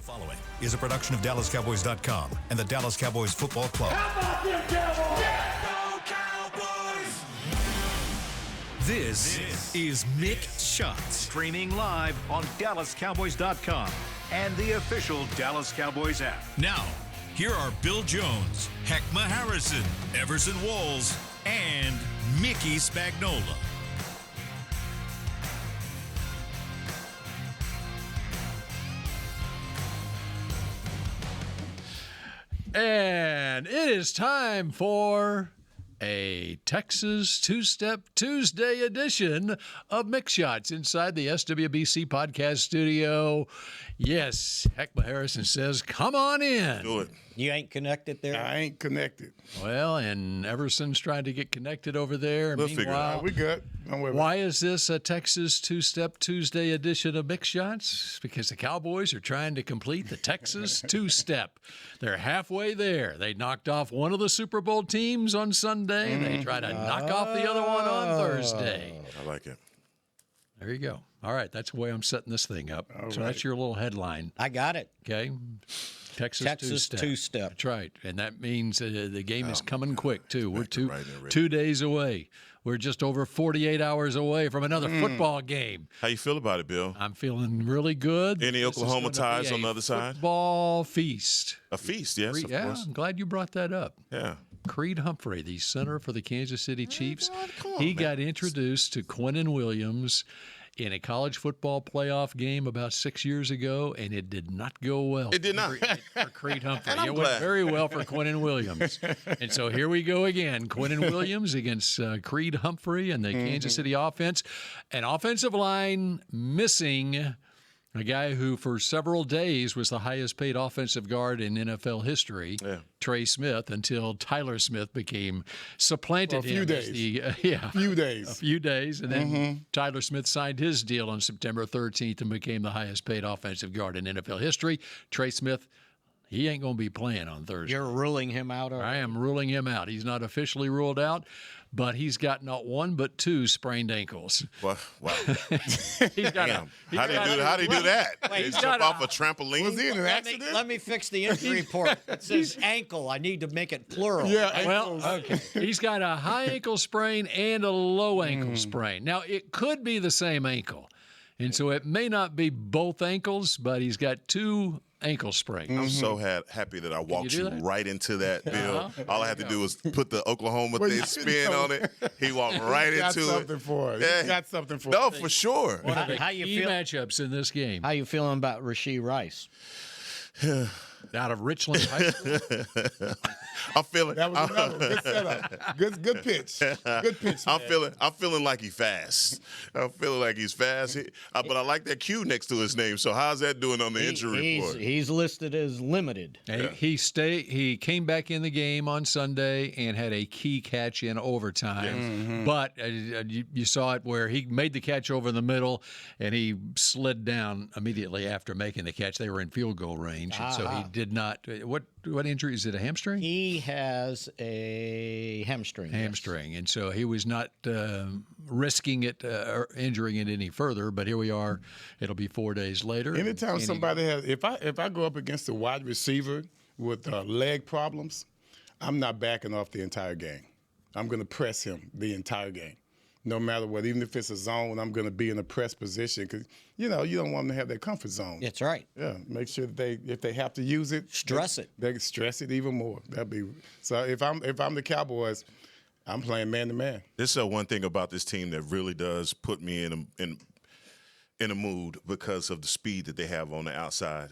Following is a production of DallasCowboys.com and the Dallas Cowboys Football Club. How about them Cowboys? Yeah, go Cowboys! This is Mick Shots. Streaming live on DallasCowboys.com and the official Dallas Cowboys app. Now, here are Bill Jones, Heckma Harrison, Everson Walls, and Mickey Spagnola. And it is time for a Texas Two-Step Tuesday edition of Mix Shots inside the SWBC podcast studio. Yes, Heckma Harrison says, come on in. Do it. You ain't connected there? I ain't connected. Well, and Everson's trying to get connected over there. We'll figure it out. We good. Don't worry about it. Why is this a Texas Two-Step Tuesday edition of Mix Shots? Because the Cowboys are trying to complete the Texas Two-Step. They're halfway there. They knocked off one of the Super Bowl teams on Sunday. They try to knock off the other one on Thursday. I like it. There you go. All right, that's the way I'm setting this thing up. So that's your little headline, I got it. okay? Texas Two-Step. That's right, and that means the game is coming quick, too. We're two days away. We're just over 48 hours away from another football game. How you feel about it, Bill? I'm feeling really good. Any Oklahoma ties on the other side? Football feast. A feast, yes, of Yeah, course. I'm glad you brought that up. Yeah. Creed Humphrey, the center for the Kansas City Chiefs, he got introduced to Quinnen Williams in a college football playoff game about 6 years ago, and it did not go well. It did not. For Creed Humphrey. And I'm It went glad. very well for Quinnen Williams. And so here we go again. Quinnen Williams against Creed Humphrey and the Kansas City offense. An offensive line missing a guy who for several days was the highest paid offensive guard in NFL history, Trey Smith, until Tyler Smith became supplanted For a few him days. as the Few days. and then Tyler Smith signed his deal on September 13th and became the highest paid offensive guard in NFL history. Trey Smith, he ain't going to be playing on Thursday. You're ruling him out? I am ruling him out. He's not officially ruled out, but he's got not one but two sprained ankles. Wow. He's got Damn. How do you do that? Wait, They he's jump got off a trampoline? Was he in an Let accident? me fix the injury report. It says ankle. I need to make it plural. Yeah. Well, okay. He's got a high ankle sprain and a low ankle sprain. Now, it could be the same ankle, and so it may not be both ankles, but he's got two ankle sprains. I'm so happy that I walked do you that? right into that, Bill. All I had to do was put the Oklahoma thing spin on it. He walked right got into something it. for it. Yeah. He got something for No, it. for sure. How you Key feel? matchups in this game How you feeling about Rashee Rice? out of Richland High School. I'm feeling. That was another good setup. Good pitch. Good pitch. I'm feeling like he's fast. I'm feeling like he's fast. But I like that Q next to his name. So how's that doing on the injury report? He's listed as limited. He came back in the game on Sunday and had a key catch in overtime. But you saw it where he made the catch over the middle and he slid down immediately after making the catch. They were in field goal range, and so he did not. What injury is it? A hamstring? He has a hamstring. Hamstring, and so he was not risking it or injuring it any further. But here we are. It'll be 4 days later. Anytime somebody has, if I go up against a wide receiver with leg problems, I'm not backing off the entire game. I'm going to press him the entire game, no matter what. Even if it's a zone, I'm going to be in a press position because you don't want them to have their comfort zone. That's right. Yeah, make sure that if they have to use it, Stress it. They stress it even more. So. If I'm the Cowboys, I'm playing man to man. This is one thing about this team that really does put me in a mood because of the speed that they have on the outside.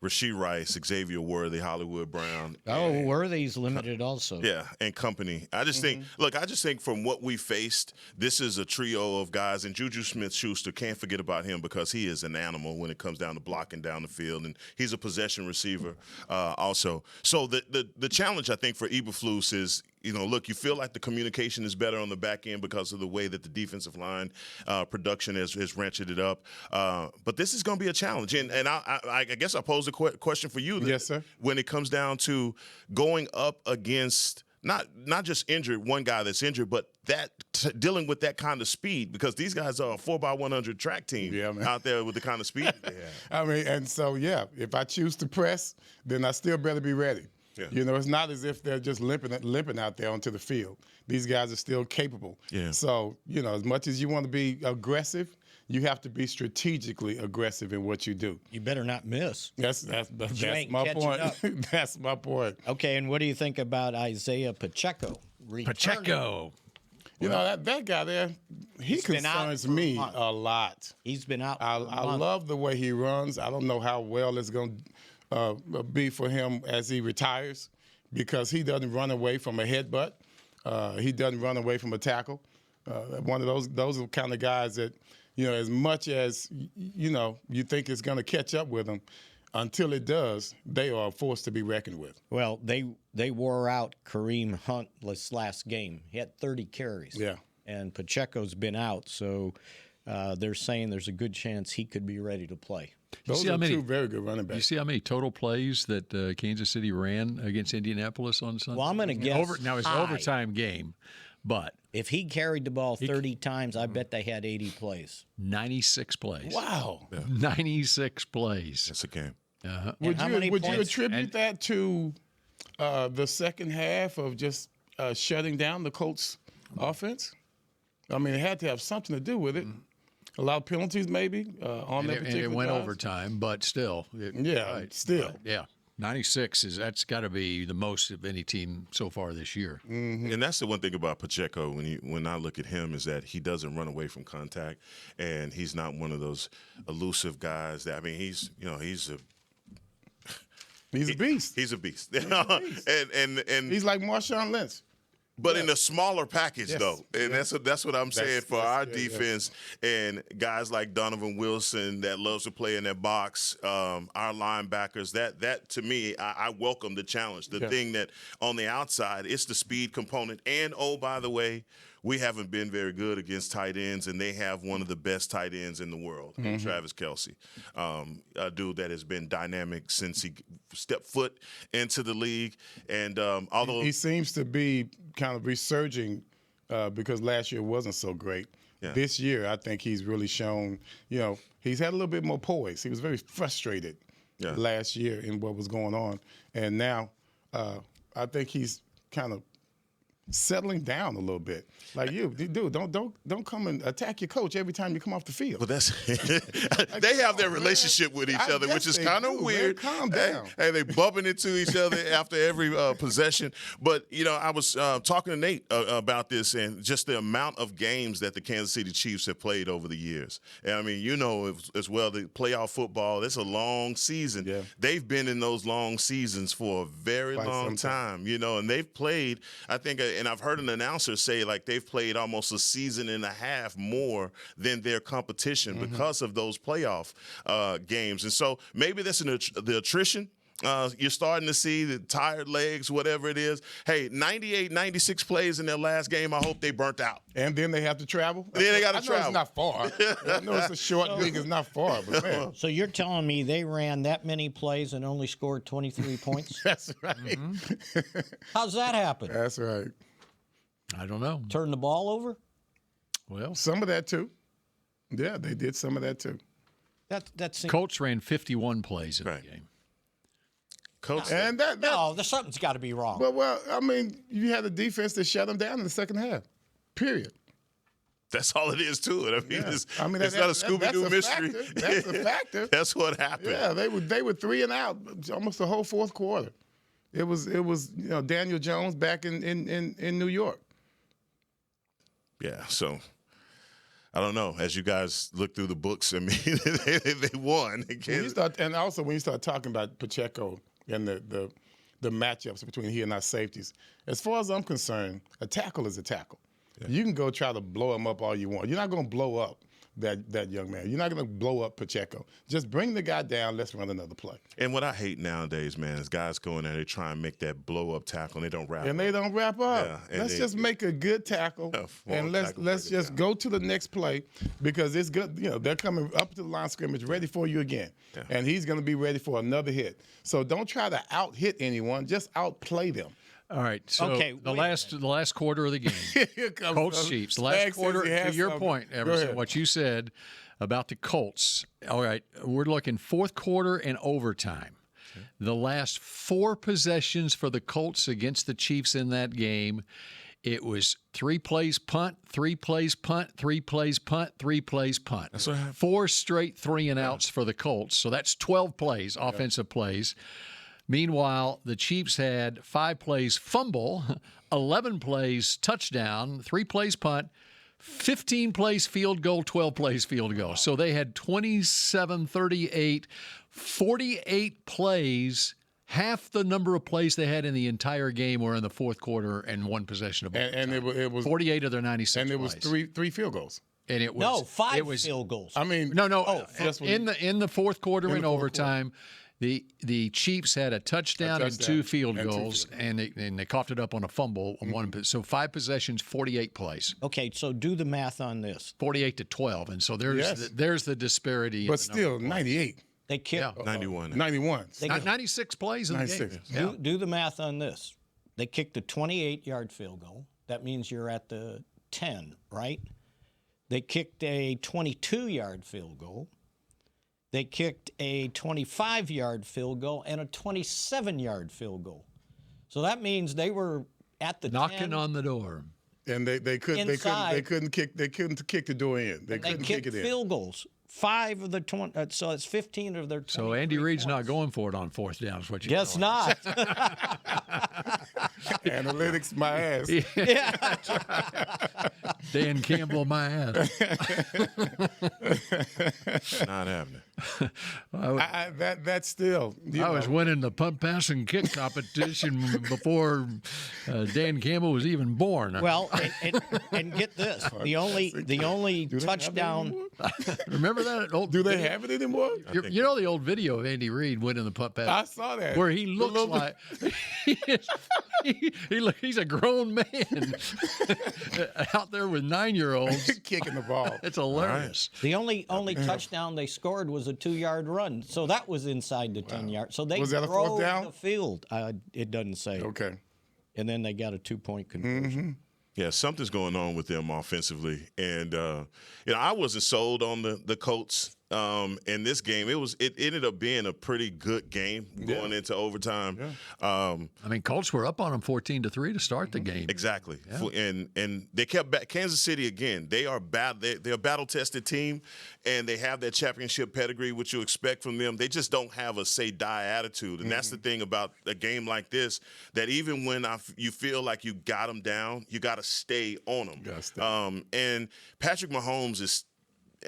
Rashee Rice, Xavier Worthy, Hollywood Brown. Oh, Worthy's limited also. Yeah, and company. I just think from what we faced, this is a trio of guys, and Juju Smith-Schuster, can't forget about him because he is an animal when it comes down to blocking down the field, and he's a possession receiver also. So the challenge, I think, for Eberflus is, look, you feel like the communication is better on the back end because of the way that the defensive line production has ratcheted it up. But this is going to be a challenge. And I guess I pose a question for you. Yes, sir. When it comes down to going up against not just injured, one guy that's injured, but dealing with that kind of speed, because these guys are a 4x100 track team out there with the kind of speed they have. I mean, and so, if I choose to press, then I still better be ready. Yeah. It's not as if they're just limping out there onto the field. These guys are still capable. Yeah. So, as much as you want to be aggressive, you have to be strategically aggressive in what you do. You better not miss. That's my point. That's my point. Okay, and what do you think about Isaiah Pacheco? Pacheco. That guy there, he concerns me a lot. He's been out. I love the way he runs. I don't know how well it's going to be for him as he retires, because he doesn't run away from a headbutt. He doesn't run away from a tackle. One of those are the kind of guys that, as much as, you think it's going to catch up with them, until it does, they are a force to be reckoned with. Well, they wore out Kareem Hunt this last game. He had 30 carries. Yeah. And Pacheco's been out, so they're saying there's a good chance he could be ready to play. Those are two very good running backs. You see how many total plays that Kansas City ran against Indianapolis on Sunday? Well, I'm going to guess now it's an overtime game, but if he carried the ball 30 times, I bet they had 80 plays. 96 plays. Wow. Yeah. 96 plays. That's a game. Uh-huh. Would you attribute that to the second half of just shutting down the Colts' offense? I mean, it had to have something to do with it. A lot of penalties, maybe, on that particular and it went drives. overtime, but still. Still. Yeah. 96 that's got to be the most of any team so far this year. Mm-hmm. And that's the one thing about Pacheco when I look at him is that he doesn't run away from contact, and he's not one of those elusive guys that, I mean, he's a beast. He's a beast. and he's like Marshawn Lynch. But in a smaller package, though, and that's what I'm saying for our defense and guys like Donovan Wilson that loves to play in that box, our linebackers. That to me, I welcome the challenge. The thing that on the outside, it's the speed component, and by the way, we haven't been very good against tight ends, and they have one of the best tight ends in the world, Travis Kelce, a dude that has been dynamic since he stepped foot into the league. And although he seems to be kind of resurging because last year wasn't so great. Yeah. This year, I think he's really shown, he's had a little bit more poise. He was very frustrated last year in what was going on. And now I think he's kind of settling down a little bit. Like dude, don't come and attack your coach every time you come off the field. Well, that's they have their relationship with each other, which is kind of weird. Man, calm down. Hey, they bumping into each other after every possession. But I was talking to Nate about this and just the amount of games that the Kansas City Chiefs have played over the years. And I mean, as well, the playoff football. It's a long season. Yeah. They've been in those long seasons for a very long time. And they've played. I think. And I've heard an announcer say like they've played almost a season and a half more than their competition because of those playoff games. And so maybe that's the attrition. You're starting to see the tired legs, whatever it is. Hey, 98, 96 plays in their last game. I hope they burnt out. And then they have to travel? Then they got to travel. It's not far. I know it's a short league. It's not far, but man. So you're telling me they ran that many plays and only scored 23 points? That's right. How's that happen? That's right. I don't know. Turn the ball over? Well, some of that too. Yeah, they did some of that too. That's Colts ran 51 plays in the game. Colts. And there's something's got to be wrong. Well, I mean, you had a defense that shut them down in the second half. Period. That's all it is to it. It's not a Scooby-Doo mystery. That's a factor. That's what happened. Yeah, they were 3 and out almost the whole fourth quarter. It was Daniel Jones back in New York. Yeah, so I don't know. As you guys look through the books, I mean, they won. When you start talking about Pacheco and the matchups between he and our safeties, as far as I'm concerned, a tackle is a tackle. Yeah. You can go try to blow him up all you want. You're not going to blow up that young man. You're not going to blow up Pacheco. Just bring the guy down. Let's run another play. And what I hate nowadays, man, is guys go in there, they try and make that blow-up tackle, and they don't wrap up. And they don't wrap up. Yeah, let's just make a good tackle, and let's just go to the next play because it's good. They're coming up to the line of scrimmage ready for you again, and he's going to be ready for another hit. So don't try to out-hit anyone. Just outplay them. All right. So Okay, the wait a last quarter of the game, Here comes Colts Chiefs. The last Stag says quarter. he To has your something. point, Go Everson, ahead. what you said about the Colts. All right, we're looking fourth quarter and overtime. The last 4 possessions for the Colts against the Chiefs in that game, it was 3 plays punt, 3 plays punt, 3 plays punt, 3 plays punt. That's what happened. 4 straight 3-and-outs for the Colts. So that's 12 plays, offensive plays. Meanwhile, the Chiefs had 5 plays fumble, 11 plays touchdown, 3 plays punt, 15 plays field goal, 12 plays field goal. So they had 27, 38, 48 plays. Half the number of plays they had in the entire game were in the fourth quarter and 1 possession of ball. And it was 48 of their 96 and it was plays. three field goals. And it was No, 5 it was, field goals. I mean, No. that's what in the fourth quarter In the and fourth overtime, the Chiefs had a touchdown and 2 field goals, and they coughed it up on a fumble on one. So 5 possessions, 48 plays, Okay, so do the math on this. 48 to 12, and so there's the disparity. in but the number still of plays. 98, They kicked. 91. 91. They- 96 plays in the 96. game. Do the math on this. They kicked a 28-yard field goal. That means you're at the 10, right? They kicked a 22-yard field goal. They kicked a 25-yard field goal and a 27-yard field goal. So that means they were at the Knocking 10, on the door. And they couldn't kick the door in. They They couldn't kicked kick it in. field goals. 5 of the 20. So it's 15 of their 20. So Andy Reid's not going for it on fourth down, is what you're Guess telling not. Analytics, my ass. Dan Campbell, my ass. Not happening. That's still. I was winning the punt, pass, and kick competition before Dan Campbell was even born. Well, and get this: the only touchdown. Remember that old? Do they have it anymore? You know the old video of Andy Reid winning the punt, pass, I saw that. where he looks like he's a grown man out there with 9-year-olds kicking the ball. It's hilarious. The only touchdown they scored was a 2-yard run, so that was inside the 10 yards. So they Was that a fourth drove down? the field. It doesn't say. Okay. And then they got a 2-point conversion. Yeah, something's going on with them offensively, and I wasn't sold on the Colts in this game. It ended up being a pretty good game going into overtime. I mean, Colts were up on them 14-3 to start the game. Exactly, and they kept back. Kansas City again. They're a battle-tested team, and they have that championship pedigree, which you expect from them. They just don't have a say-die attitude, and that's the thing about a game like this. That even when you feel like you got them down, you got to stay on them. And Patrick Mahomes is.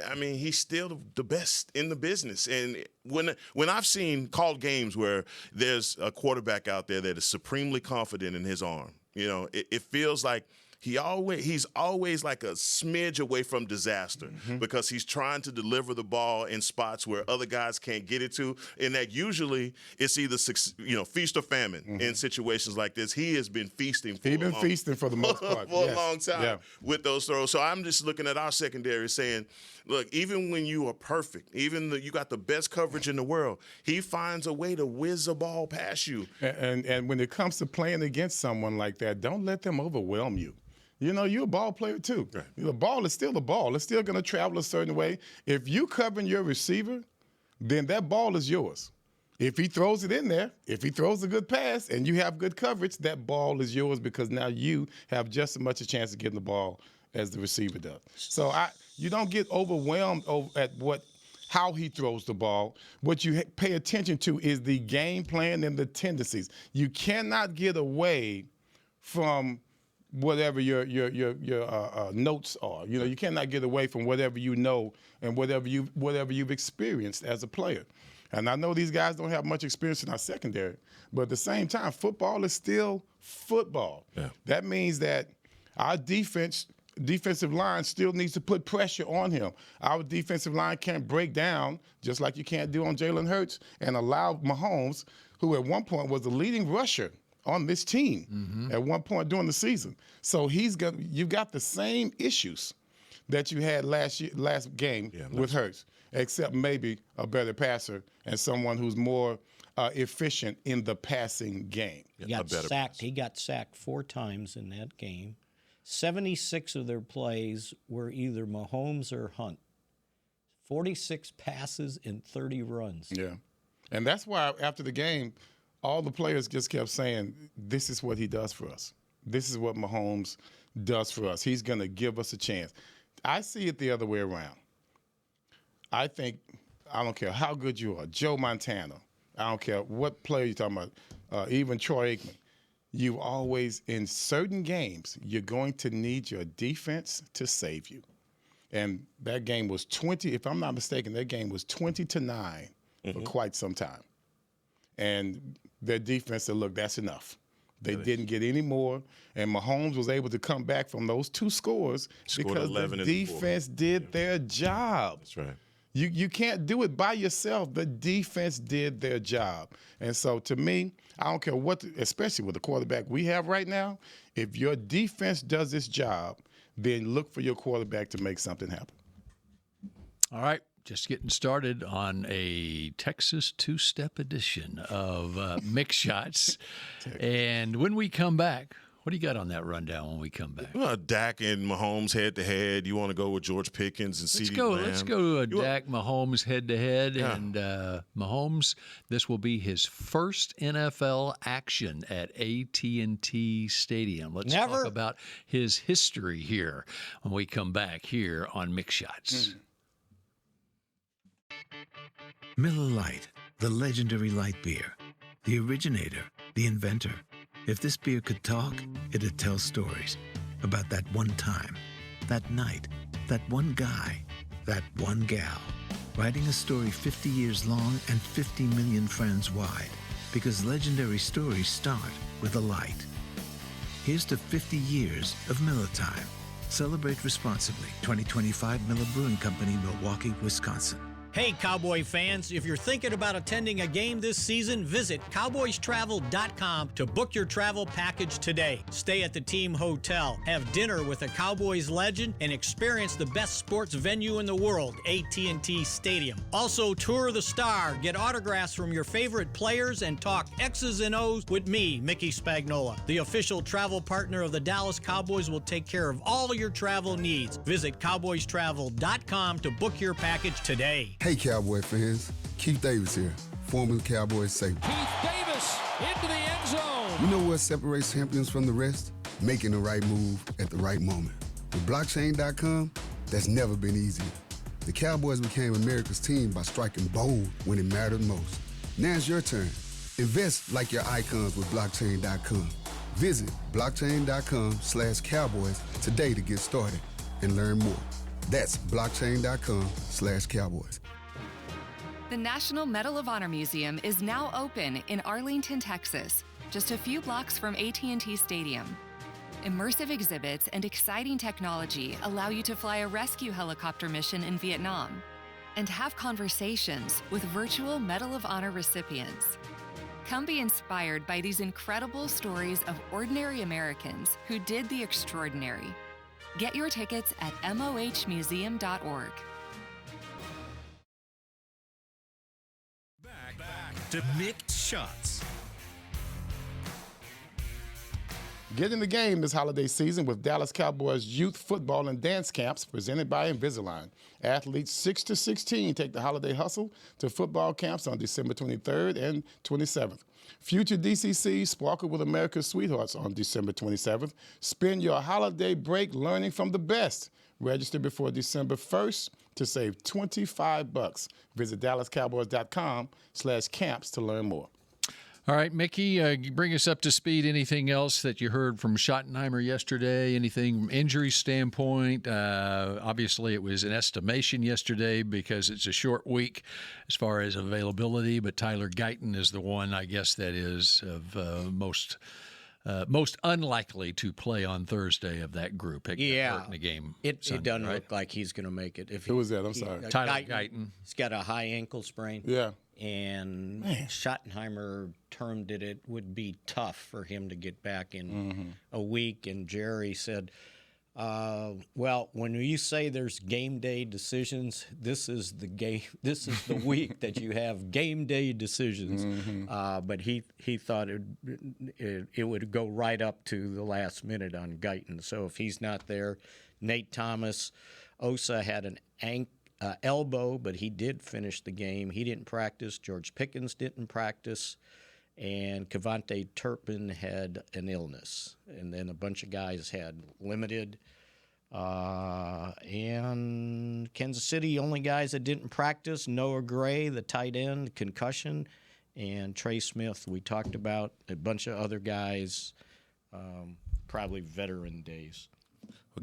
I mean, he's still the best in the business. And when I've seen called games where there's a quarterback out there that is supremely confident in his arm, it feels like he's always like a smidge away from disaster because he's trying to deliver the ball in spots where other guys can't get it to, and that usually it's either feast or famine in situations like this. He has been feasting. Feasting for the most part for a long time with those throws. So I'm just looking at our secondary saying, look, even when you are perfect, you got the best coverage in the world, he finds a way to whiz a ball past you. And when it comes to playing against someone like that, don't let them overwhelm you. You're a ball player too. Right. The ball is still the ball. It's still going to travel a certain way. If you covering your receiver, then that ball is yours. If he throws it in there, if he throws a good pass and you have good coverage, that ball is yours because now you have just as much a chance of getting the ball as the receiver does. So you don't get overwhelmed at how he throws the ball. What you pay attention to is the game plan and the tendencies. You cannot get away from whatever your notes are. You cannot get away from whatever you know and whatever you've experienced as a player. And I know these guys don't have much experience in our secondary, but at the same time, football is still football. Yeah. That means that our defensive line still needs to put pressure on him. Our defensive line can't break down, just like you can't do on Jalen Hurts, and allow Mahomes, who at one point was the leading rusher on this team at one point during the season. So you've got the same issues that you had last game with Hurts, except maybe a better passer and someone who's more efficient in the passing game. He got sacked. He got sacked 4 times in that game. 76 of their plays were either Mahomes or Hunt. 46 passes and 30 runs. Yeah. And that's why after the game, all the players just kept saying, this is what he does for us. This is what Mahomes does for us. He's going to give us a chance. I see it the other way around. I think, I don't care how good you are, Joe Montana, I don't care what player you're talking about, even Troy Aikman, you always, in certain games, you're going to need your defense to save you. And that game was 20, if I'm not mistaken, that game was 20-9 for quite some time. And their defense said, look, that's enough. They didn't get any more. And Mahomes was able to come back from those 2 scores because the defense did their job. That's right. You can't do it by yourself. The defense did their job. And so to me, I don't care what, especially with the quarterback we have right now, if your defense does its job, then look for your quarterback to make something happen. All right. Just getting started on a Texas two-step edition of Mick Shots. And when we come back, what do you got on that rundown when we come back? Well, Dak and Mahomes head-to-head. You want to go with George Pickens and CeeDee Lamb? Let's go to Dak Mahomes head-to-head. Yeah. And Mahomes, this will be his first NFL action at AT&T Stadium. Let's talk about his history here when we come back here on Mick Shots. Miller Lite, the legendary light beer. The originator, the inventor. If this beer could talk, it'd tell stories about that one time, that night, that one guy, that one gal. Writing a story 50 years long and 50 million friends wide. Because legendary stories start with a light. Here's to 50 years of Miller Time. Celebrate responsibly. 2025 Miller Brewing Company, Milwaukee, Wisconsin. Hey, Cowboy fans, if you're thinking about attending a game this season, visit cowboystravel.com to book your travel package today. Stay at the team hotel, have dinner with a Cowboys legend, and experience the best sports venue in the world, AT&T Stadium. Also, tour the Star, get autographs from your favorite players, and talk X's and O's with me, Mickey Spagnola. The official travel partner of the Dallas Cowboys will take care of all your travel needs. Visit cowboystravel.com to book your package today. Hey, Cowboy fans. Keith Davis here, former Cowboys safety. Keith Davis into the end zone. You know what separates champions from the rest? Making the right move at the right moment. With blockchain.com, that's never been easier. The Cowboys became America's team by striking bold when it mattered most. Now it's your turn. Invest like your icons with blockchain.com. Visit blockchain.com/Cowboys today to get started and learn more. That's blockchain.com/Cowboys. The National Medal of Honor Museum is now open in Arlington, Texas, just a few blocks from AT&T Stadium. Immersive exhibits and exciting technology allow you to fly a rescue helicopter mission in Vietnam and have conversations with virtual Medal of Honor recipients. Come be inspired by these incredible stories of ordinary Americans who did the extraordinary. Get your tickets at mohmuseum.org. Back to Mick Shots. Get in the game this holiday season with Dallas Cowboys youth football and dance camps presented by Invisalign. Athletes 6 to 16 take the holiday hustle to football camps on December 23rd and 27th. Future DCCs sparkle with America's sweethearts on December 27th. Spend your holiday break learning from the best. Register before December 1st to save $25. Visit DallasCowboys.com/camps to learn more. All right, Mickey, bring us up to speed. Anything else that you heard from Schottenheimer yesterday? Anything from injury standpoint? Obviously, it was an estimation yesterday because it's a short week as far as availability, but Tyler Guyton is the one, I guess, that is of most unlikely to play on Thursday of that group. It got hurt in the game. It Sunday, doesn't right? look like he's going to make it. Who was that? I'm sorry. Tyler Guyton. He's got a high ankle sprain. Yeah. And Schottenheimer termed it would be tough for him to get back in a week. And Jerry said, Well, when you say there's game day decisions, this is the game. This is the week that you have game day decisions. But he thought it would go right up to the last minute on Guyton. So if he's not there, Nate Thomas, Osa had an elbow, but he did finish the game. He didn't practice. George Pickens didn't practice. And Kevontae Turpin had an illness. And then a bunch of guys had limited. And Kansas City, only guys that didn't practice, Noah Gray, the tight end, concussion, and Trey Smith. We talked about a bunch of other guys, probably veteran days.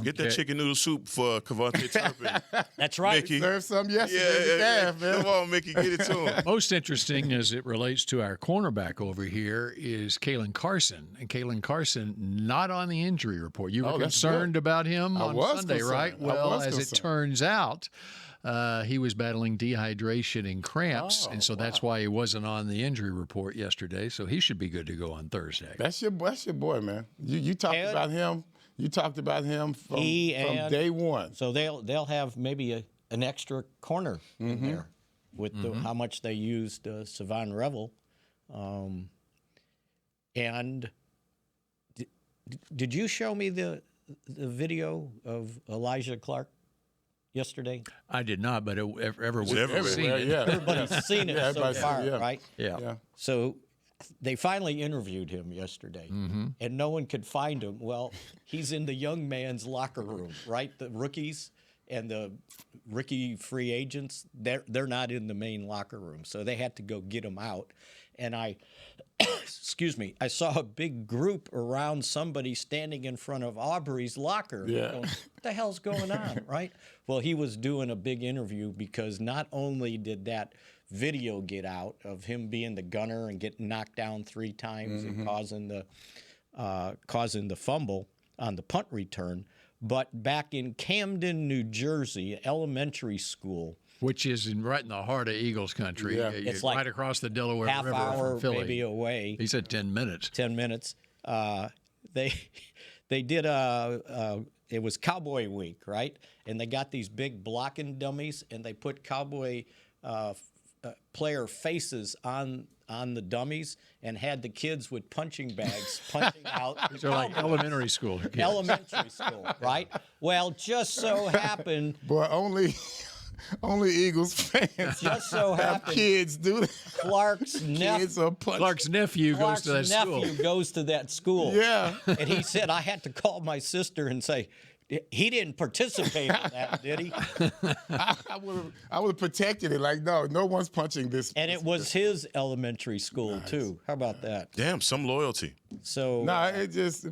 Get that chicken noodle soup for Kevontae Turpin. That's right. Mickey. Served some yesterday. Yeah, man. Come on, Mickey, get it to him. Most interesting as it relates to our cornerback over here is Kalen Carson. And Kalen Carson not on the injury report. You were concerned about him on Sunday, right? Well, as it turns out, he was battling dehydration and cramps, and so that's why he wasn't on the injury report yesterday. So he should be good to go on Thursday. That's your boy, man. You talked about him. You talked about him from day one. So they'll have maybe an extra corner in there with how much they used Savon Revel. And did you show me the video of Elijah Clark yesterday? I did not, but everyone's seen it. Yeah. Everybody's seen it so far, yeah. right? Yeah. So they finally interviewed him yesterday, and no one could find him. Well, he's in the young man's locker room, right? The rookies and the rookie free agents, they're not in the main locker room, so they had to go get him out. And I saw a big group around somebody standing in front of Aubrey's locker. Yeah. Going, what the hell's going on, right? Well, he was doing a big interview because not only did that video get out of him being the gunner and getting knocked down 3 times and causing the fumble on the punt return, but back in Camden, New Jersey, elementary school, which is right in the heart of Eagles country. Yeah. It's like right across the Delaware half River hour from Philly. maybe away. He said 10 minutes. 10 minutes. They did it was Cowboy Week, right? And they got these big blocking dummies, and they put Cowboy player faces on the dummies and had the kids with punching bags punching out. So like elementary school. Kids. Elementary school, right? Well, just so happened. Boy, only Eagles fans Just so have happened. kids do that. Clark's nephew goes to that school. goes to that school. Yeah. And he said, I had to call my sister and say, he didn't participate in that, did he? I would have protected it. Like, no one's punching this. And it was his elementary school, too. How about that? Damn, some loyalty. So it just,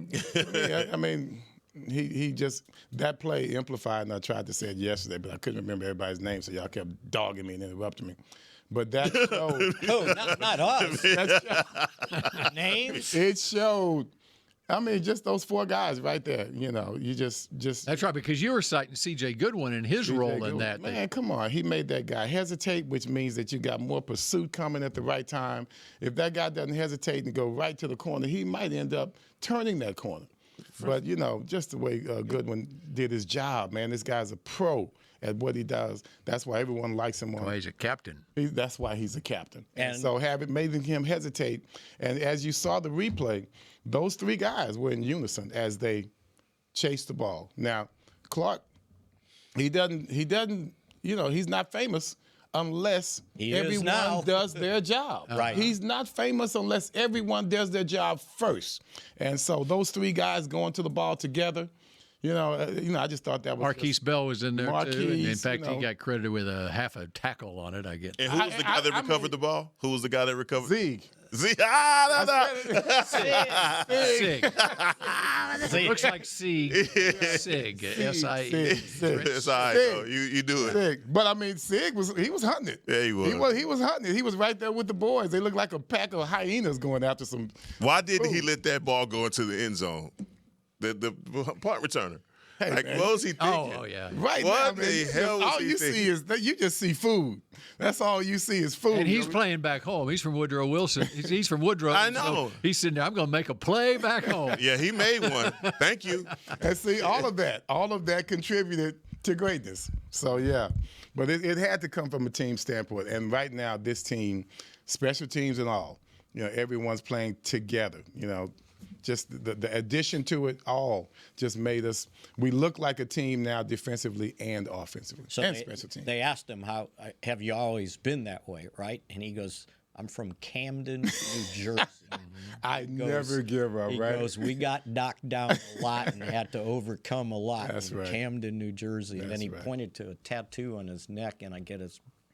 I mean, he just, that play amplified, and I tried to say it yesterday, but I couldn't remember everybody's name, so y'all kept dogging me and interrupting me. But that showed. Oh, not us. Names? It showed. I mean, just those 4 guys right there. You just. That's right, because you were citing C.J. Goodwin and his role in that. Man, come on. He made that guy hesitate, which means that you got more pursuit coming at the right time. If that guy doesn't hesitate and go right to the corner, he might end up turning that corner. But, just the way Goodwin did his job, man, this guy's a pro at what he does. That's why everyone likes him. Well, he's a captain. That's why he's a captain. And so making him hesitate. And as you saw the replay, those 3 guys were in unison as they chased the ball. Now, Clark, he doesn't, he's not famous unless everyone does their job. Right. He's not famous unless everyone does their job first. And so those 3 guys going to the ball together, I just thought that was Marquise Bell was in there too. And in fact, he got credited with a half a tackle on it, I guess. And who was the guy that recovered the ball? Who was the guy that recovered? Zeke. Sig. It looks like Sig. Sig. S-I-E. S-I-E. You do it. Sig. But I mean, Sig was hunting it. Yeah, he was. He was hunting it. He was right there with the boys. They looked like a pack of hyenas going after some. Why didn't he let that ball go into the end zone? The punt returner. Like, man. what was he thinking? Oh, yeah. Right What now, man, the hell was all he you thinking? see is you just see food. That's all you see is food. And he's playing back home. He's from Woodrow Wilson. He's from Woodrow. I know. So he's sitting there, I'm going to make a play back home. Yeah, he made one. Thank you. And see, all of that contributed to greatness. So, yeah. But it had to come from a team standpoint. And right now, this team, special teams and all, everyone's playing together. Just the addition to it all just made us – we look like a team now defensively and offensively and special teams. They asked him, "How have you always been that way, right?" And he goes, "I'm from Camden, New Jersey." I never give up, he right? He goes, "We got knocked down a lot and had to overcome a lot That's in right. Camden, New Jersey." And then he That's right. pointed to a tattoo on his neck, and I get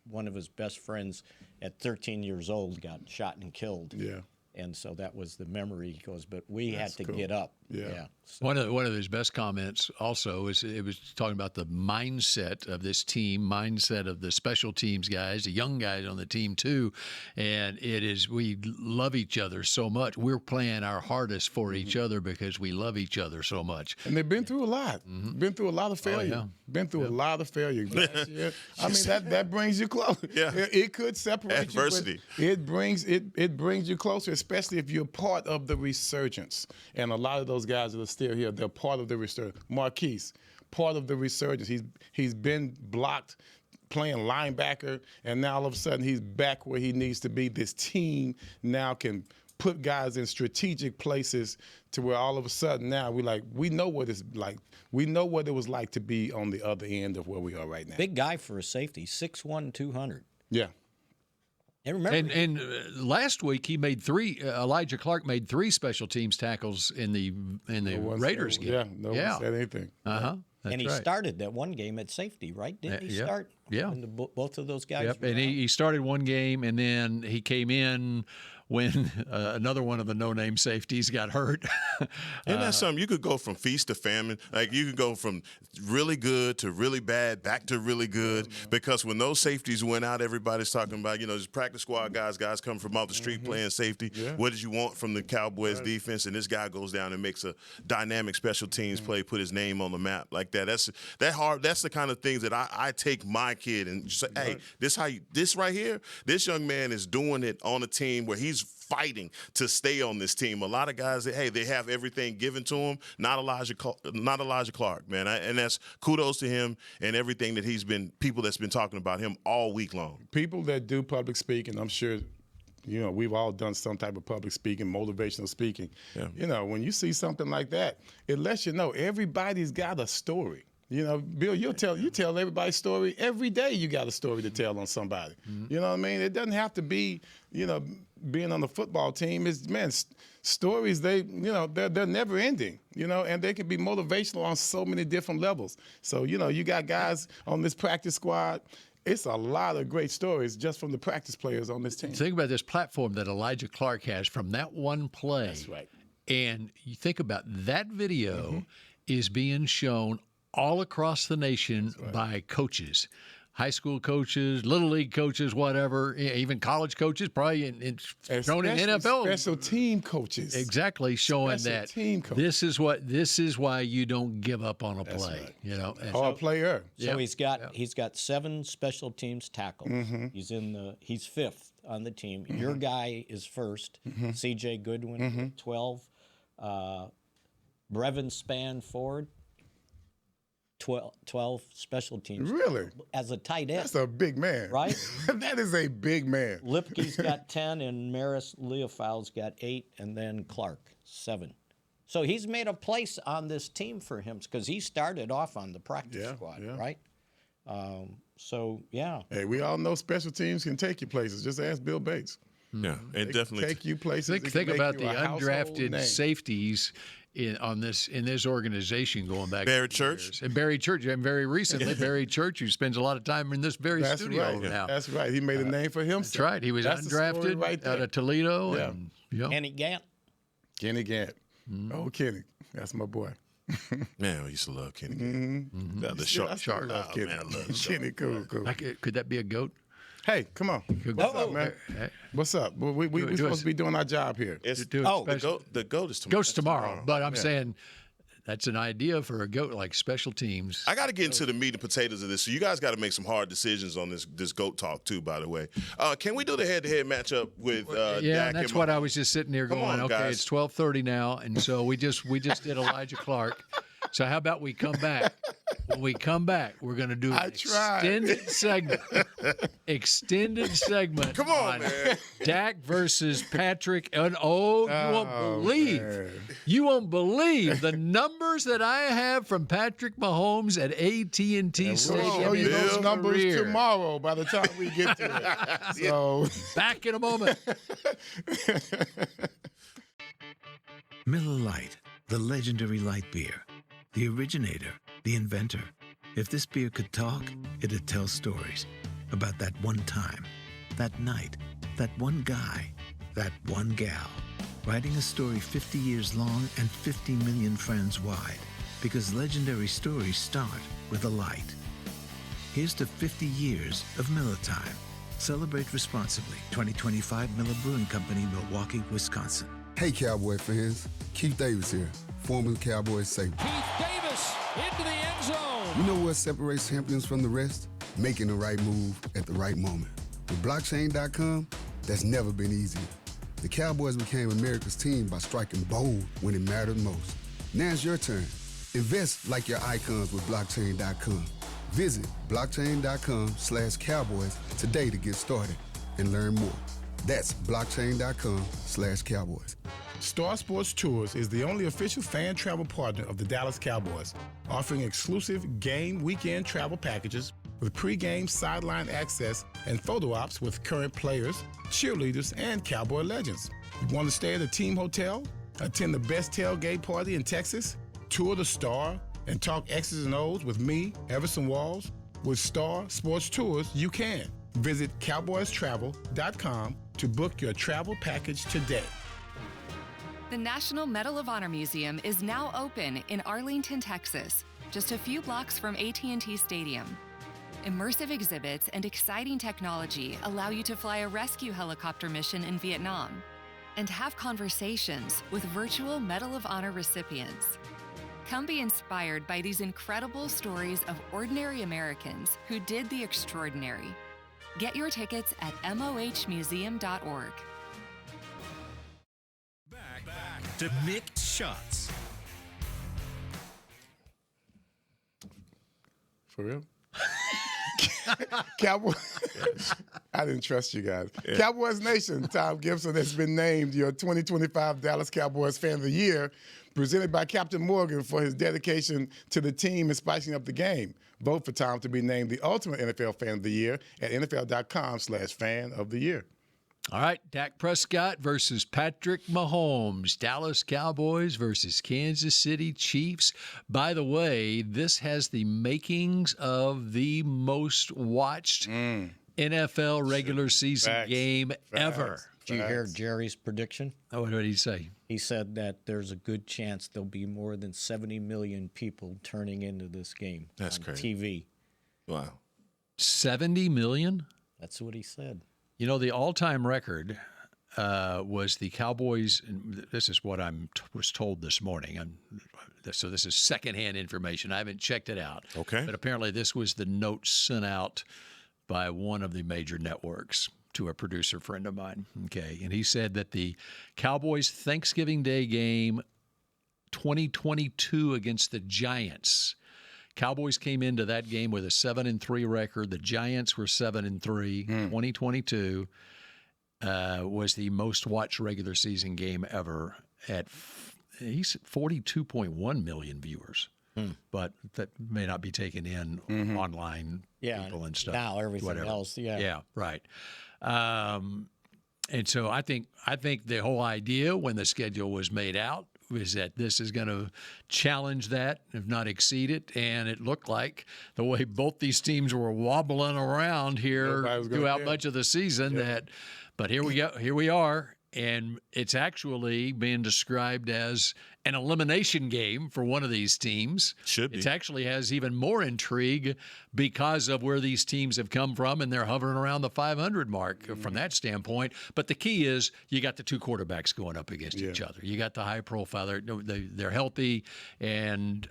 one of his best friends at 13 years old got shot and killed. Yeah. And so that was the memory. He goes, "But we That's had to cool. get up." Yeah. So, One of his best comments also is it was talking about the mindset of this team, mindset of the special teams guys, the young guys on the team too, and it is we love each other so much. We're playing our hardest for each other because we love each other so much. And they've been through a lot. Been through a lot of failure. yeah. Been through a lot of failure. Last year. I mean, that brings you close. Yeah. It could separate Adversity. you, but it brings you closer, especially if you're part of the resurgence. And a lot of those guys that are still here, they're part of the resurgence. Marquise, part of the resurgence. He's been blocked playing linebacker, and now all of a sudden he's back where he needs to be. This team now can put guys in strategic places to where all of a sudden now we know what it's like. We know what it was like to be on the other end of where we are right now. big guy for a safety, 6'1", 200. Yeah. And remember, And last week he made three. Elijah Clark made 3 special teams tackles in the Raiders game. Yeah, no one said anything. and he started that one game at safety, right? Didn't he Yep. start? Yeah. When both of those guys. Yep, were and out? he started one game, and then he came in when another one of the no-name safeties got hurt. Isn't that something? You could go from feast to famine. Like, you could go from really good to really bad, back to really good. Because when those safeties went out, everybody's talking about, just practice squad guys come from off the street playing safety. Yeah. What did you want from the Cowboys defense? And this guy goes down and makes a dynamic special teams play, put his name on the map like that. That's hard. That's the kind of things that I take my kid and say, hey, this right here, this young man is doing it on a team where he's fighting to stay on this team. A lot of guys, they have everything given to them. Not Elijah Clark, man. And that's kudos to him and everything that people that's been talking about him all week long. People that do public speaking, I'm sure, we've all done some type of public speaking, motivational speaking. Yeah. When you see something like that, it lets you know everybody's got a story. Bill, you tell everybody's story every day. You got a story to tell on somebody. You know what I mean? It doesn't have to be, being on the football team. Stories, they're never ending, and they can be motivational on so many different levels. So, you got guys on this practice squad. It's a lot of great stories just from the practice players on this team. Think about this platform that Elijah Clark has from that one play. That's right. And you think about that video is being shown all across the nation by coaches, high school coaches, little league coaches, whatever, even college coaches, probably thrown in NFL. Special team coaches. Exactly, showing Special that team coaches. this is why you don't give up on a play. Right. And or a player. So he's got 7 special teams tackles. He's 5th on the team. Your guy is 1st. C.J. Goodwin, 12. Brevin Spann Ford, 12 special teams. Really? As a tight end. That's a big man. Right? That is a big man. Lipke's got 10, and Maris Leofau's got 8, and then Clark, 7. So he's made a place on this team for him because he started off on the practice squad, right? Hey, we all know special teams can take you places. Just ask Bill Bates. Yeah, and definitely take you places. Think about the a undrafted name. safeties in this organization going back. Barry Church. And Barry Church, and very recently, Barry Church, who spends a lot of time in this very studio now. That's right. He made a name for himself. That's right. He was undrafted out of Toledo. Yeah. And, Kenny Gant. Kenny Gant. Oh, Kenny. That's my boy. Man, I used to love Kenny Gant. The shark. Love Kenny. Man, I love Kenny, cool. Could that be a goat? Hey, come on. What's up, man? What's up? We're supposed to be doing our job here. The goat is tomorrow. Goat's tomorrow. But I'm saying That's an idea for a GOAT, like special teams. I got to get into the meat and potatoes of this. So you guys got to make some hard decisions on this GOAT talk too. By the way, can we do the head-to-head matchup with? Dak that's and what I was just sitting here going. on, Okay, guys. it's 12:30 now, and so we just did Elijah Clark. So how about we come back? When we come back, we're going to do an extended segment. Extended segment. Come on, man. Dak versus Patrick. And you won't believe the numbers that I have from Patrick Mahomes at AT&T We'll Stadium. show you those his numbers career. tomorrow by the time we get to it. So Back in a moment. Miller Lite, the legendary light beer. The originator, the inventor. If this beer could talk, it'd tell stories about that one time, that night, that one guy, that one gal. Writing a story 50 years long and 50 million friends wide. Because legendary stories start with a light. Here's to 50 years of Miller Time. Celebrate responsibly. 2025 Miller Brewing Company, Milwaukee, Wisconsin. Hey, Cowboy fans. Keith Davis here, former Cowboys safety. Keith Davis into the end zone. You know what separates champions from the rest? Making the right move at the right moment. With blockchain.com, that's never been easier. The Cowboys became America's team by striking bold when it mattered most. Now it's your turn. Invest like your icons with blockchain.com. Visit blockchain.com/Cowboys today to get started and learn more. That's blockchain.com/Cowboys. Star Sports Tours is the only official fan travel partner of the Dallas Cowboys, offering exclusive game weekend travel packages with pre-game sideline access and photo ops with current players, cheerleaders, and Cowboy legends. You want to stay at a team hotel, attend the best tailgate party in Texas, tour the Star, and talk X's and O's with me, Everson Walls? With Star Sports Tours, you can. Visit cowboystravel.com to book your travel package today. The National Medal of Honor Museum is now open in Arlington, Texas, just a few blocks from AT&T Stadium. Immersive exhibits and exciting technology allow you to fly a rescue helicopter mission in Vietnam and have conversations with virtual Medal of Honor recipients. Come be inspired by these incredible stories of ordinary Americans who did the extraordinary. Get your tickets at mohmuseum.org. Back to Mick Shots. For real? Cowboy. I didn't trust you guys. Yeah. Cowboys Nation, Tom Gibson has been named your 2025 Dallas Cowboys Fan of the Year, presented by Captain Morgan for his dedication to the team and spicing up the game. Vote for Tom to be named the ultimate NFL Fan of the Year at NFL.com/Fan of the Year. All right, Dak Prescott versus Patrick Mahomes. Dallas Cowboys versus Kansas City Chiefs. By the way, this has the makings of the most watched NFL regular season game ever. Did you hear Jerry's prediction? Oh, what did he say? He said that there's a good chance there'll be more than 70 million people turning into this game on TV. Wow. 70 million? That's what he said. You know, the all-time record was the Cowboys, and this is what I was told this morning. So this is secondhand information. I haven't checked it out. Okay. But apparently this was the note sent out by one of the major networks to a producer friend of mine. Okay. And he said that the Cowboys Thanksgiving Day game 2022 against the Giants, Cowboys came into that game with a 7-3 record. The Giants were 7-3. 2022 was the most watched regular season game ever at 42.1 million viewers. But that may not be taken in online people and stuff. Now everything else, Yeah, right. And so I think the whole idea when the schedule was made out was that this is going to challenge that, if not exceed it. And it looked like the way both these teams were wobbling around here throughout much of the season but here we go. Here we are. And it's actually being described as an elimination game for one of these teams. Should be. It actually has even more intrigue because of where these teams have come from, and they're hovering around the 500 mark from that standpoint. But the key is you got the two quarterbacks going up against each other. You got the high profile. They're healthy, and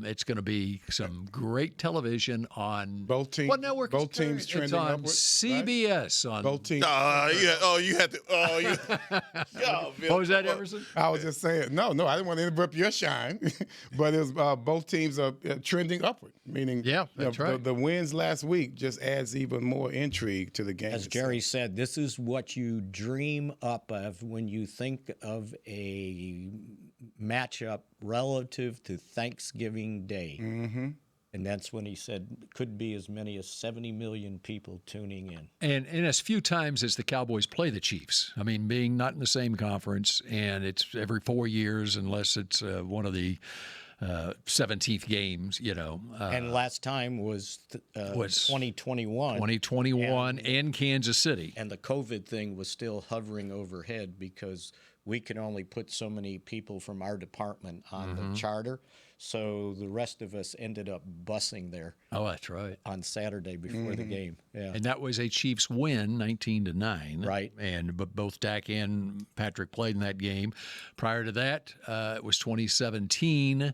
it's going to be some great television on both teams. What network? Both teams It's trending on upward, CBS. right? On Both teams. Yeah. Oh, you had to. Oh, you. What was that, Emerson? I was just saying, no, I didn't want to interrupt your shine, but it was both teams are trending upward, meaning that's right. The wins last week just adds even more intrigue to the game. As Jerry said, this is what you dream up of when you think of a matchup relative to Thanksgiving Day. Mm-hmm. And that's when he said could be as many as 70 million people tuning in. And as few times as the Cowboys play the Chiefs. I mean, being not in the same conference, and it's every 4 years unless it's one of the 17th games, and last time was 2021. 2021 in Kansas City. And the COVID thing was still hovering overhead because we could only put so many people from our department on the charter. So the rest of us ended up busing there. Oh, that's right. On Saturday before the game. Yeah. And that was a Chiefs win, 19-9. Right. But both Dak and Patrick played in that game. Prior to that, it was 2017.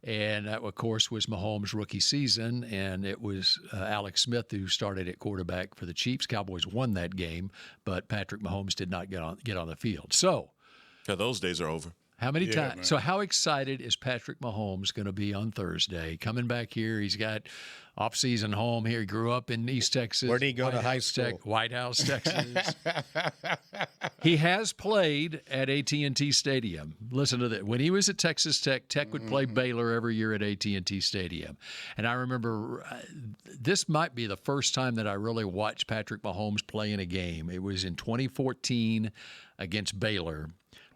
And that, of course, was Mahomes' rookie season, and it was Alex Smith who started at quarterback for the Chiefs. Cowboys won that game, but Patrick Mahomes did not get on the field. So, those days are over. How many times? Man. So how excited is Patrick Mahomes going to be on Thursday? Coming back here, he's got off-season home here. He grew up in East Texas. Where did he go to high school? White House, Texas. He has played at AT&T Stadium. Listen to that. When he was at Texas Tech, Tech would play Baylor every year at AT&T Stadium. And I remember this might be the first time that I really watched Patrick Mahomes play in a game. It was in 2014 against Baylor.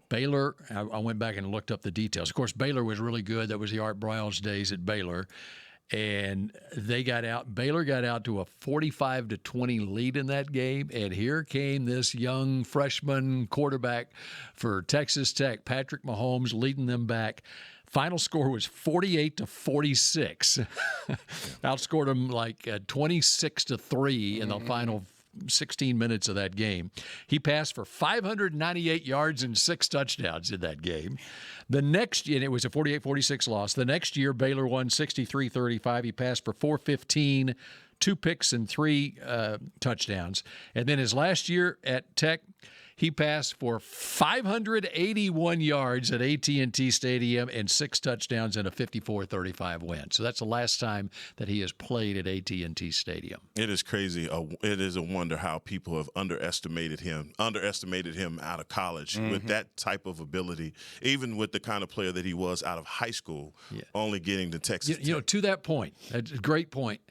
Baylor, I went back and looked up the details. Of course, Baylor was really good. That was the Art Briles days at Baylor. And Baylor got out to a 45-20 lead in that game. And here came this young freshman quarterback for Texas Tech, Patrick Mahomes, leading them back. Final score was 48-46. Outscored them like 26-3 in the final 16 minutes of that game. He passed for 598 yards and 6 touchdowns in that game. The next year, and it was a 48-46 loss. The next year, Baylor won 63-35. He passed for 415, 2 picks and 3 touchdowns. And then his last year at Tech, he passed for 581 yards at AT&T Stadium and 6 touchdowns in a 54-35 win. So that's the last time that he has played at AT&T Stadium. It is crazy. It is a wonder how people have underestimated him out of college with that type of ability, even with the kind of player that he was out of high school, only getting to Texas Tech. To that point, that's a great point.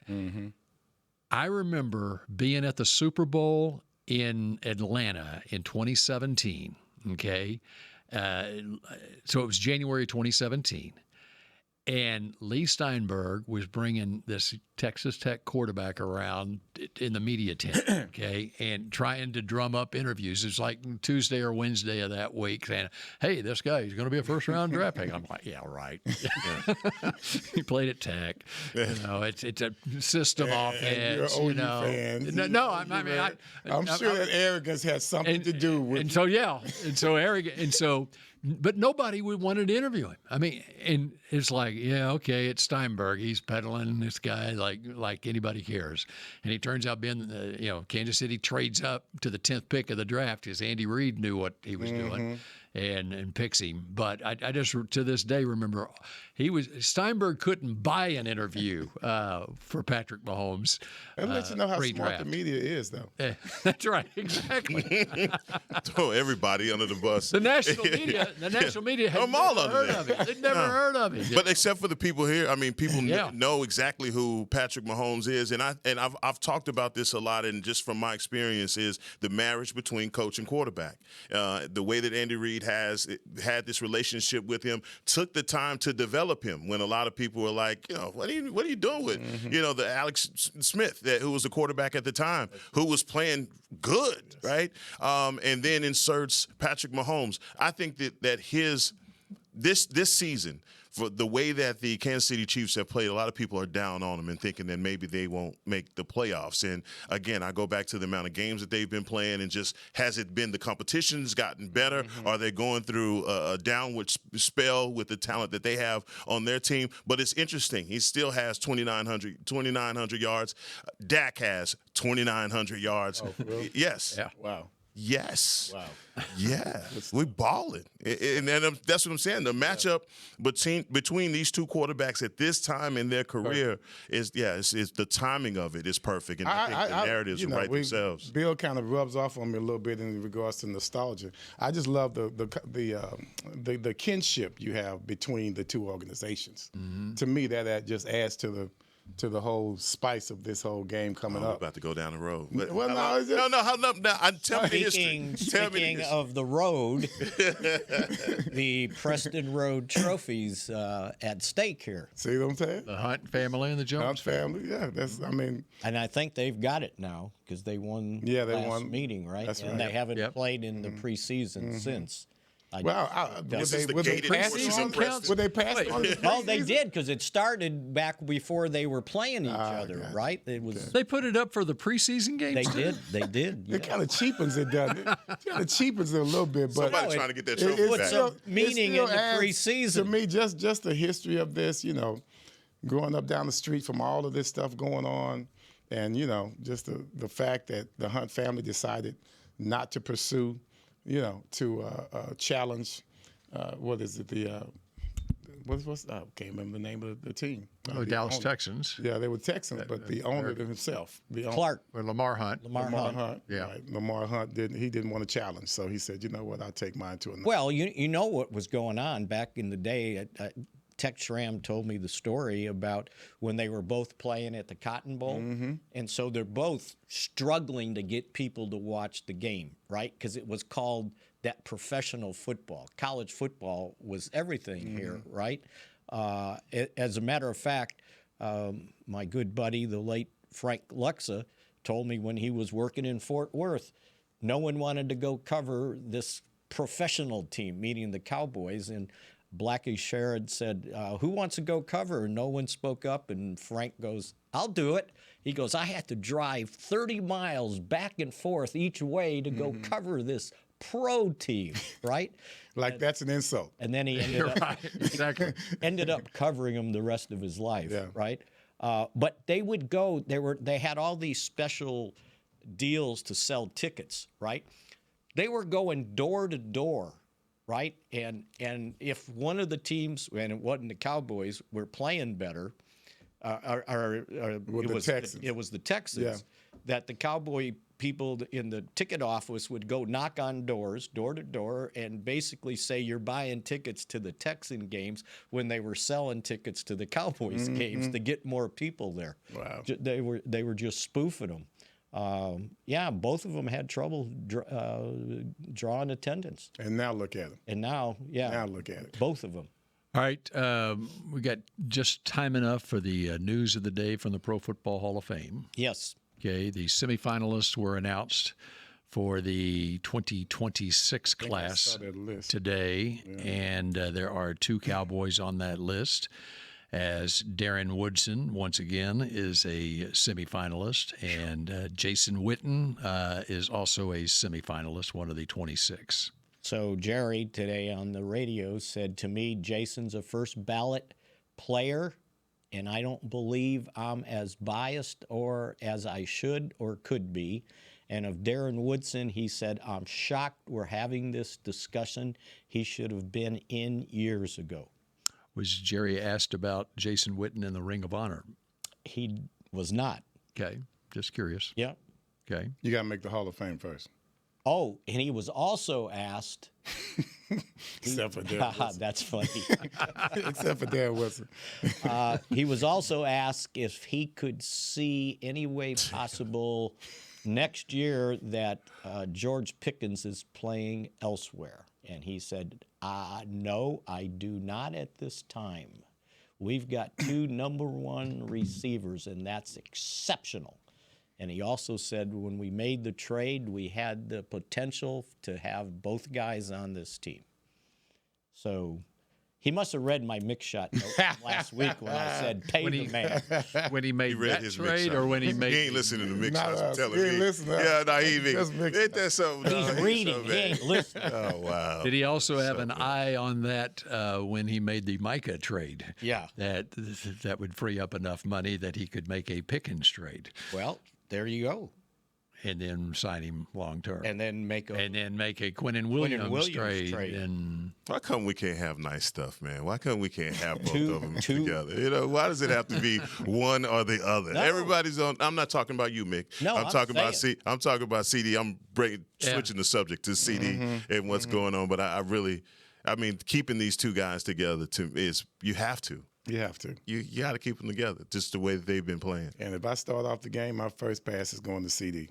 I remember being at the Super Bowl in Atlanta in 2017, okay? So it was January 2017. And Lee Steinberg was bringing this Texas Tech quarterback around in the media tent, okay, and trying to drum up interviews. It's like Tuesday or Wednesday of that week saying, hey, this guy, he's going to be a first-round draft pick. I'm like, yeah, right. He played at Tech. It's a system offense. You're fans. I'm sure that arrogance has something to do with it. And so arrogant. But nobody would want to interview him. I mean, and it's like, okay, it's Steinberg. He's peddling this guy like anybody cares. And he turns out being, Kansas City trades up to the 10th pick of the draft because Andy Reid knew what he was doing and picks him. But I just, to this day, remember Steinberg couldn't buy an interview for Patrick Mahomes. That lets you know how pre-draft. smart the media is, though. That's right, exactly. Throw everybody under the bus. The national media had never heard of it. They'd never heard of it. But except for the people here, I mean, people know exactly who Patrick Mahomes is, and I've talked about this a lot, and just from my experience, is the marriage between coach and quarterback. The way that Andy Reid had this relationship with him, took the time to develop him. When a lot of people were like, what are you doing with the Alex Smith, who was the quarterback at the time, who was playing good, right? And then inserts Patrick Mahomes. I think that his this season, for the way that the Kansas City Chiefs have played, a lot of people are down on them and thinking that maybe they won't make the playoffs. And again, I go back to the amount of games that they've been playing, and just has it been the competition's gotten better? Are they going through a downward spell with the talent that they have on their team? But it's interesting. He still has 2,900 yards. Dak has 2,900 yards. Oh, really? Yes. Yeah. Wow. Yes. Wow. Yeah. We're balling. And that's what I'm saying. The matchup between these two quarterbacks at this time in their career is the timing of it is perfect. And I think the narratives write themselves. Bill kind of rubs off on me a little bit in regards to nostalgia. I just love the kinship you have between the two organizations. Mm-hmm. To me, that just adds to the whole spice of this whole game coming up. We're about to go down the road. But, well, no. Tell me the history. Speaking of the road, the Preston Road trophies at stake here. See what I'm saying? The Hunt family and the Jones family. Yeah, and I think they've got it now because they won. Yeah, they last won meeting, right? That's and right. they haven't played in the preseason since. Would they pass it on? No, they did because it started back before they were playing each other, right? It was. They put it up for the preseason games. They did. It kind of cheapens it, doesn't it? Kind of cheapens it a little bit, but somebody trying to get that trophy back. Some meaning in the preseason. To me, just the history of this, growing up down the street from all of this stuff going on, and just the fact that the Hunt family decided not to pursue. To challenge, what is it? I can't remember the name of the team. Dallas Texans. Yeah, they were Texans, but the owner himself, or Lamar Hunt. Lamar Hunt. Yeah, right. Lamar Hunt didn't want to challenge, so he said, "You know what? I'll take mine to another." Well, you know what was going on back in the day. Tech Schramm told me the story about when they were both playing at the Cotton Bowl. Mm-hmm. And so they're both struggling to get people to watch the game, right? Because it was called that professional football. College football was everything here, right? As a matter of fact, my good buddy, the late Frank Luxa, told me when he was working in Fort Worth, no one wanted to go cover this professional team, meaning the Cowboys, and Blackie Sherrod said, who wants to go cover? And no one spoke up, and Frank goes, I'll do it. He goes, I had to drive 30 miles back and forth each way to go cover this pro team, right? That's an insult. And then he ended up covering them the rest of his life, right? But they would go, they had all these special deals to sell tickets, right? They were going door to door. Right, and if one of the teams, and it wasn't the Cowboys, were playing better, it was the Texans, that the Cowboy people in the ticket office would go knock on doors, door to door, and basically say you're buying tickets to the Texan games when they were selling tickets to the Cowboys games to get more people there. Wow, they were just spoofing them. Both of them had trouble drawing attendance. And now look at them. Now look at it. Both of them. All right, we got just time enough for the news of the day from the Pro Football Hall of Fame. Yes. Okay, the semifinalists were announced for the 2026 class today, and there are 2 Cowboys on that list. As Darren Woodson, once again, is a semifinalist, and Jason Witten is also a semifinalist, one of the 26. So Jerry today on the radio said to me, Jason's a first ballot player, and I don't believe I'm as biased or as I should or could be. And of Darren Woodson, he said, I'm shocked we're having this discussion. He should have been in years ago. Was Jerry asked about Jason Witten in the Ring of Honor? He was not. Okay, just curious. Yeah. Okay. You got to make the Hall of Fame first. Oh, and he was also asked. Except for Darren Wilson. That's funny. Except for Darren Wilson. He was also asked if he could see any way possible next year that George Pickens is playing elsewhere. And he said, no, I do not at this time. We've got 2 number 1 receivers, and that's exceptional. And he also said when we made the trade, we had the potential to have both guys on this team. So He must have read my Mick shot note from last week when I said pay the man. When he made read that his trade, Mick or when he shot. made He ain't listening to Mick Nah, shots. I'm telling he ain't me. listening. Yeah, no, he Just Mick ain't that something? He's No, reading. so He bad. ain't listening. Oh wow. Did he also have an eye on that when he made the Micah trade? Yeah. That would free up enough money that he could make a Pickens trade Well, there you go. and then sign him long term. And then make a Quinnen Williams trade. And Why come we can't have nice stuff, man? Why come we can't have both of them together? You know, why does it have to be one or the other? No. Everybody's on. I'm not talking about you, Mick. No, I'm talking about saying. I'm talking about CD. I'm switching the subject to CD and what's going on. But I mean, keeping these two guys together is you have to. You have to. You got to keep them together, just the way that they've been playing. And if I start off the game, my first pass is going to CD.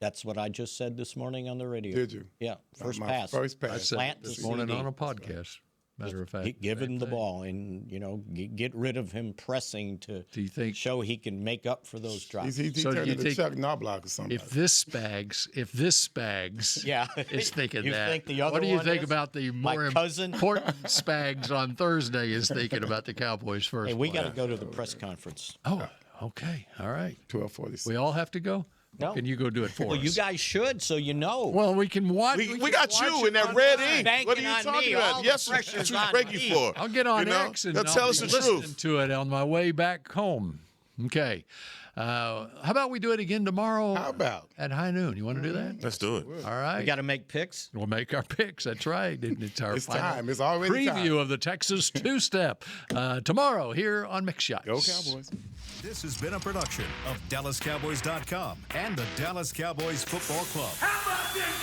That's what I just said this morning on the radio. Did you? Yeah, first My pass. first pass. I said Plant this to morning CD. on a podcast. Matter of fact, Give him the same thing. ball and, get rid of him pressing to Do you think show he can make up for those drops. He So do turned you into think Chuck Knobloch or something. if this Spags Yeah. is thinking You that, think the other what do you one think is? about the My more cousin? important Spags on Thursday is thinking about the Cowboys first? Hey, we play? got to go to the press conference. Oh, okay, all right. 12:46. We all have to go. No. Can you go do it for Well, us? you guys should, so you know. Well, we can watch. We can got watch you it in that on red live. ink. Banking What are you on talking me. about? All the Yes, pressure's that's what on we beg you me. for. I'll get on You know? X and Now I'll tell be us the listening truth. to it on my way back home. Okay. How about we do it again tomorrow? How about? At high noon? You want to do that? Let's do it. All right. We got to make picks. We'll make our picks. That's right. It's our It's final time. It's already preview time. of the Texas two-step tomorrow here on Mix Shots. Go Cowboys. This has been a production of DallasCowboys.com and the Dallas Cowboys Football Club. How about this?